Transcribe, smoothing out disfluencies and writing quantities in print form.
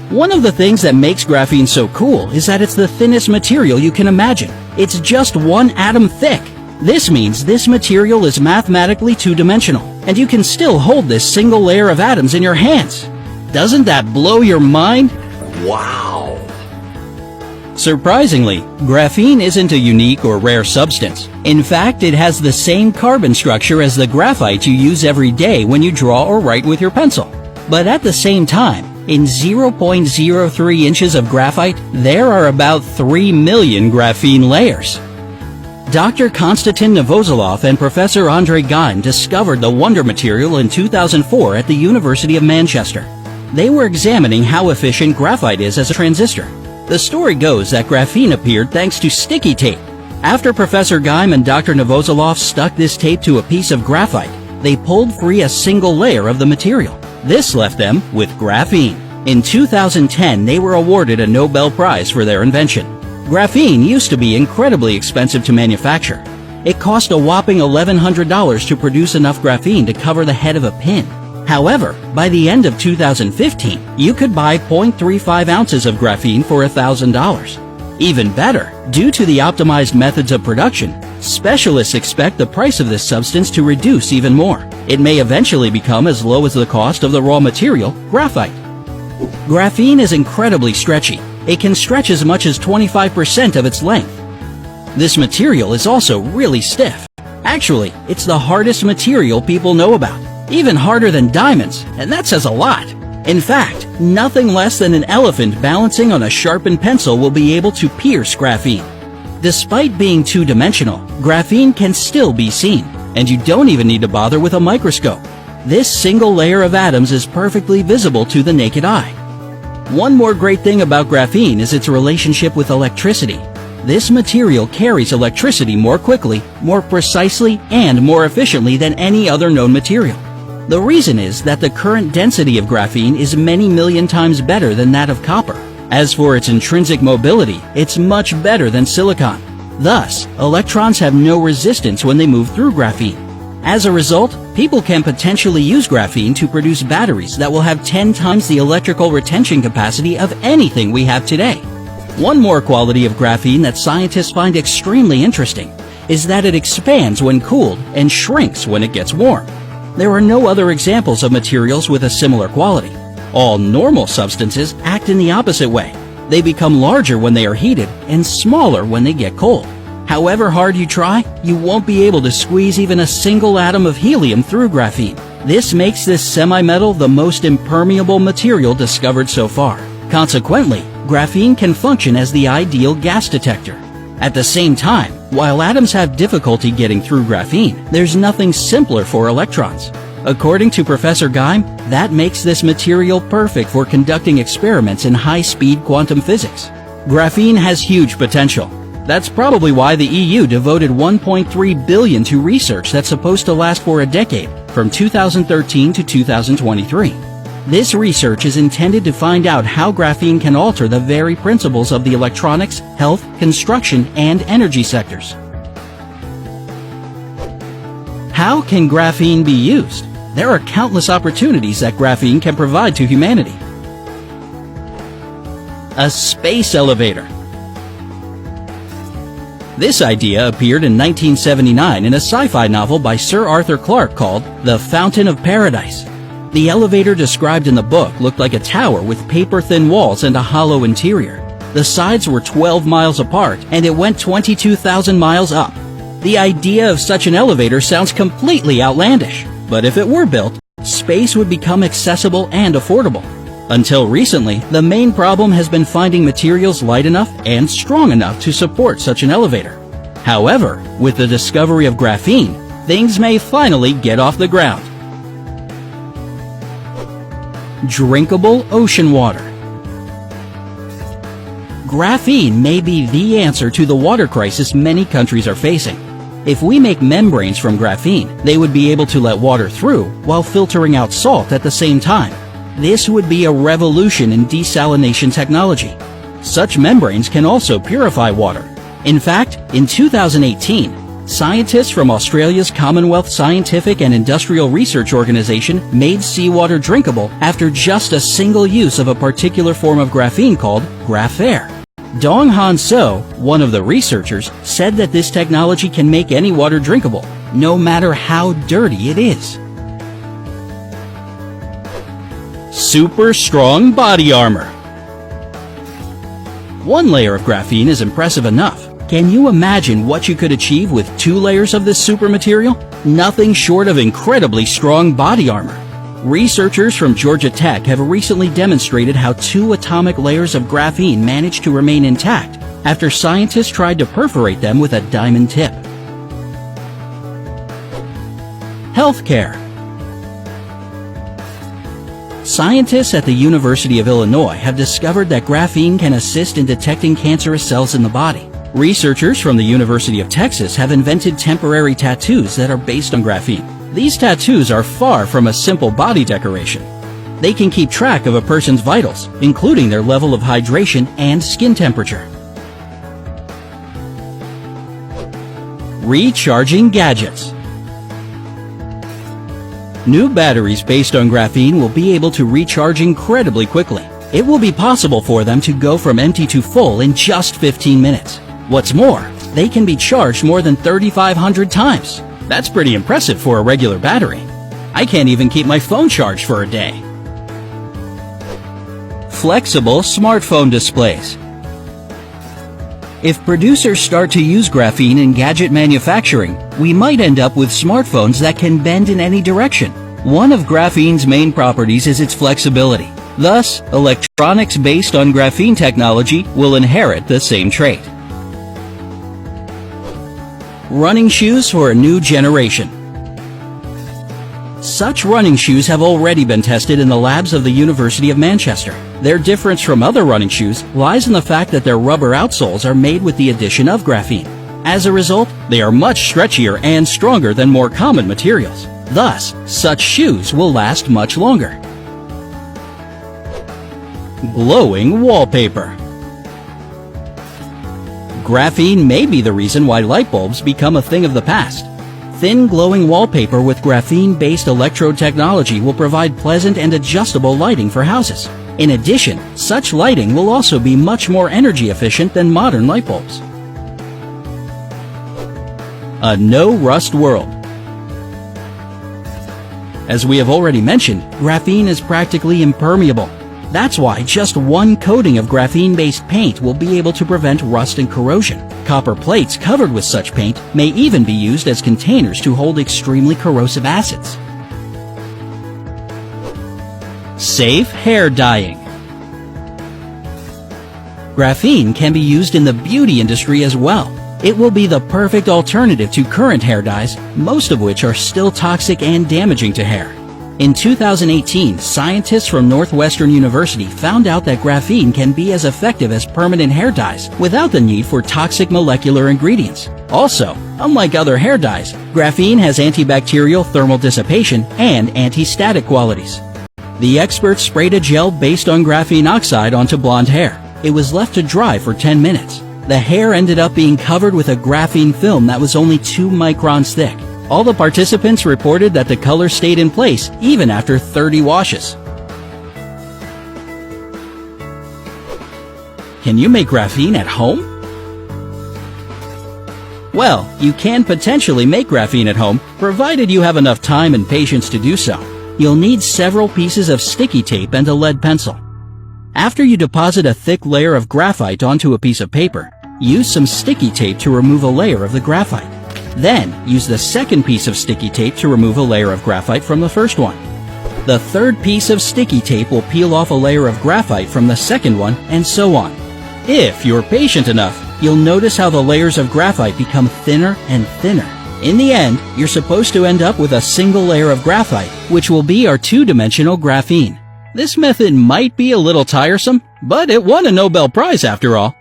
One of the things that makes graphene so cool is that it's the thinnest material you can imagine. It's just 1 atom thick. This means this material is mathematically two-dimensional, and you can still hold this single layer of atoms in your hands. Doesn't that blow your mind? Wow! Surprisingly, graphene isn't a unique or rare substance. In fact, it has the same carbon structure as the graphite you use every day when you draw or write with your pencil. But at the same time, in 0.03 inches of graphite, there are about 3 million graphene layers. Dr. Konstantin Novozolov and Professor Andrei Geim discovered the wonder material in 2004 at the University of Manchester. They were examining how efficient graphite is as a transistor. The story goes that graphene appeared thanks to sticky tape. After Professor Geim and Dr. Novozolov stuck this tape to a piece of graphite, they pulled free a single layer of the material. This left them with graphene. In 2010, they were awarded a Nobel Prize for their invention. Graphene used to be incredibly expensive to manufacture. It cost a whopping $1,100 to produce enough graphene to cover the head of a pin. However, by the end of 2015, you could buy 0.35 ounces of graphene for $1,000. Even better, due to the optimized methods of production, specialists expect the price of this substance to reduce even more. It may eventually become as low as the cost of the raw material, graphite. Graphene is incredibly stretchy. It can stretch as much as 25% of its length. This material is also really stiff. Actually, it's the hardest material people know about, even harder than diamonds, and that says a lot. In fact, nothing less than an elephant balancing on a sharpened pencil will be able to pierce graphene. Despite being two-dimensional, graphene can still be seen, and you don't even need to bother with a microscope. This single layer of atoms is perfectly visible to the naked eye. One more great thing about graphene is its relationship with electricity. This material carries electricity more quickly, more precisely, and more efficiently than any other known material. The reason is that the current density of graphene is many million times better than that of copper. As for its intrinsic mobility, it's much better than silicon. Thus, electrons have no resistance when they move through graphene. As a result, people can potentially use graphene to produce batteries that will have 10 times the electrical retention capacity of anything we have today. One more quality of graphene that scientists find extremely interesting is that it expands when cooled and shrinks when it gets warm. There are no other examples of materials with a similar quality. All normal substances act in the opposite way. They become larger when they are heated and smaller when they get cold. However hard you try, you won't be able to squeeze even a single atom of helium through graphene. This makes this semi-metal the most impermeable material discovered so far. Consequently, graphene can function as the ideal gas detector. At the same time, while atoms have difficulty getting through graphene, there's nothing simpler for electrons. According to Professor Geim, that makes this material perfect for conducting experiments in high-speed quantum physics. Graphene has huge potential. That's probably why the EU devoted $1.3 billion to research that's supposed to last for a decade, from 2013 to 2023. This research is intended to find out how graphene can alter the very principles of the electronics, health, construction, and energy sectors. How can graphene be used? There are countless opportunities that graphene can provide to humanity. A space elevator. This idea appeared in 1979 in a sci-fi novel by Sir Arthur Clarke called The Fountain of Paradise. The elevator described in the book looked like a tower with paper-thin walls and a hollow interior. The sides were 12 miles apart, and it went 22,000 miles up. The idea of such an elevator sounds completely outlandish, but if it were built, space would become accessible and affordable. Until recently, the main problem has been finding materials light enough and strong enough to support such an elevator. However, with the discovery of graphene, things may finally get off the ground. Drinkable ocean water. Graphene may be the answer to the water crisis many countries are facing. If we make membranes from graphene, they would be able to let water through while filtering out salt at the same time. This would be a revolution in desalination technology. Such membranes can also purify water. In fact, in 2018, Scientists from Australia's Commonwealth Scientific and Industrial Research Organisation made seawater drinkable after just a single use of a particular form of graphene called graphene. Dong Han So, one of the researchers, said that this technology can make any water drinkable, no matter how dirty it is. Super strong body armor. One layer of graphene is impressive enough. Can you imagine what you could achieve with 2 layers of this super material? Nothing short of incredibly strong body armor. Researchers from Georgia Tech have recently demonstrated how 2 atomic layers of graphene managed to remain intact after scientists tried to perforate them with a diamond tip. Healthcare. Scientists at the University of Illinois have discovered that graphene can assist in detecting cancerous cells in the body. Researchers from the University of Texas have invented temporary tattoos that are based on graphene. These tattoos are far from a simple body decoration. They can keep track of a person's vitals, including their level of hydration and skin temperature. Recharging gadgets. New batteries based on graphene will be able to recharge incredibly quickly. It will be possible for them to go from empty to full in just 15 minutes. What's more, they can be charged more than 3,500 times. That's pretty impressive for a regular battery. I can't even keep my phone charged for a day. Flexible smartphone displays. If producers start to use graphene in gadget manufacturing, we might end up with smartphones that can bend in any direction. One of graphene's main properties is its flexibility. Thus, electronics based on graphene technology will inherit the same trait. Running shoes for a new generation. Such running shoes have already been tested in the labs of the University of Manchester. Their difference from other running shoes lies in the fact that their rubber outsoles are made with the addition of graphene. As a result, they are much stretchier and stronger than more common materials. Thus, such shoes will last much longer. Glowing wallpaper. Graphene may be the reason why light bulbs become a thing of the past. Thin glowing wallpaper with graphene-based electrode technology will provide pleasant and adjustable lighting for houses. In addition, such lighting will also be much more energy efficient than modern light bulbs. A no-rust world. As we have already mentioned, graphene is practically impermeable. That's why just one coating of graphene-based paint will be able to prevent rust and corrosion. Copper plates covered with such paint may even be used as containers to hold extremely corrosive acids. Safe hair dyeing. Graphene can be used in the beauty industry as well. It will be the perfect alternative to current hair dyes, most of which are still toxic and damaging to hair. In 2018, scientists from Northwestern University found out that graphene can be as effective as permanent hair dyes without the need for toxic molecular ingredients. Also, unlike other hair dyes, graphene has antibacterial thermal dissipation and anti-static qualities. The experts sprayed a gel based on graphene oxide onto blonde hair. It was left to dry for 10 minutes. The hair ended up being covered with a graphene film that was only 2 microns thick. All the participants reported that the color stayed in place even after 30 washes. Can you make graphene at home? Well, you can potentially make graphene at home, provided you have enough time and patience to do so. You'll need several pieces of sticky tape and a lead pencil. After you deposit a thick layer of graphite onto a piece of paper, use some sticky tape to remove a layer of the graphite. Then, use the second piece of sticky tape to remove a layer of graphite from the first one. The third piece of sticky tape will peel off a layer of graphite from the second one, and so on. If you're patient enough, you'll notice how the layers of graphite become thinner and thinner. In the end, you're supposed to end up with a single layer of graphite, which will be our two-dimensional graphene. This method might be a little tiresome, but it won a Nobel Prize after all.